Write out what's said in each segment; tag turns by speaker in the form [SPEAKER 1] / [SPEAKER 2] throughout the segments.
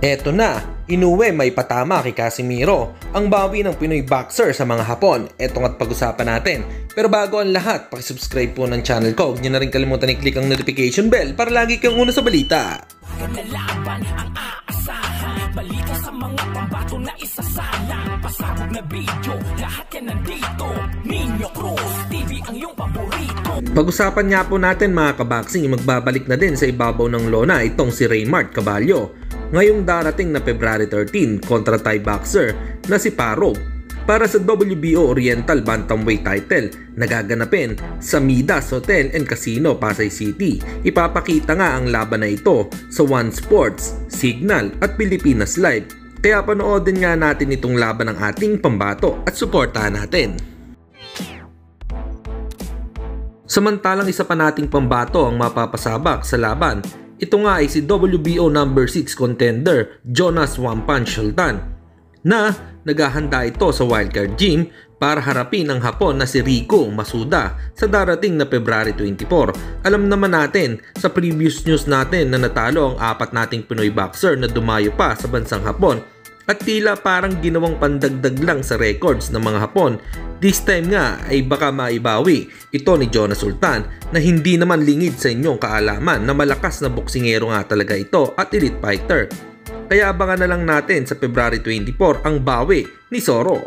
[SPEAKER 1] Eto na, Inoue may patama kay Casimiro, ang bawi ng Pinoy boxer sa mga Hapon. Eto nga't pag-usapan natin. Pero bago ang lahat, pakisubscribe po ng channel ko. Huwag niyo na rin kalimutan i-click ang notification bell para lagi kang una sa balita.
[SPEAKER 2] Laban ang aasahan, balita sa mga pambato na isasala, pasabog na video, lahat yan nandito. Nino Cruz TV ang iyong paborito.
[SPEAKER 1] Pag-usapan nga po natin mga kaboxing, magbabalik na din sa ibabaw ng lona itong si Raymart Caballo. Ngayong darating na February 13 kontra Thai boxer na si Parov para sa WBO Oriental Bantamweight title na gaganapin sa Midas Hotel and Casino, Pasay City. Ipapakita nga ang laban na ito sa One Sports, Signal at Pilipinas Live. Kaya panoodin nga natin itong laban ng ating pambato at suportahan natin. Samantalang isa pa nating pambato ang mapapasabak sa laban. Ito nga ay si WBO number 6 contender Jonas One Punch Sultan na naghahanda ito sa wildcard gym para harapin ang Hapon na si Rico Masuda sa darating na February 24. Alam naman natin sa previous news natin na natalo ang apat nating Pinoy boxer na dumayo pa sa bansang Hapon at tila parang ginawang pandagdag lang sa records ng mga Hapon. This time nga ay baka maibawi ito ni Jonas Sultan na hindi naman lingid sa inyong kaalaman na malakas na boksingero nga talaga ito at elite fighter. Kaya abangan na lang natin sa February 24 ang bawi ni Soro.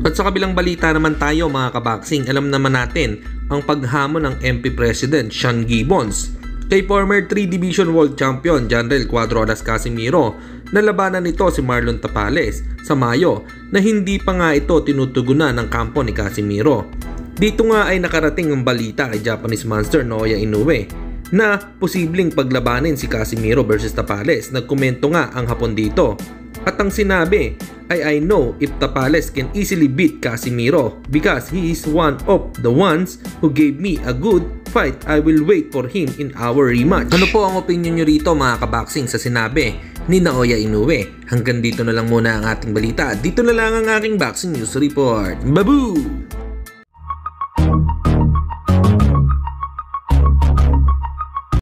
[SPEAKER 1] At sa kabilang balita naman tayo mga kaboxing, alam naman natin ang paghamon ng MP President Sean Gibbons kay former 3 Division World Champion Janrel Cuadro Alas Casimiro na labanan nito si Marlon Tapales sa Mayo na hindi pa nga ito tinutugunan ng kampo ni Casimiro. Dito nga ay nakarating ang balita kay Japanese Monster Naoya Inoue na posibleng paglabanin si Casimiro versus Tapales. Nagkomento nga ang Hapon dito at ang sinabi ay, "I know if Tapales can easily beat Casimiro because he is one of the ones who gave me a good fight. I will wait for him in our rematch." Ano po ang opinion nyo rito mga kaboxing sa sinabi ni Naoya Inoue? Hanggang dito na lang muna ang ating balita. Dito na lang ang aking boxing news report. Babu!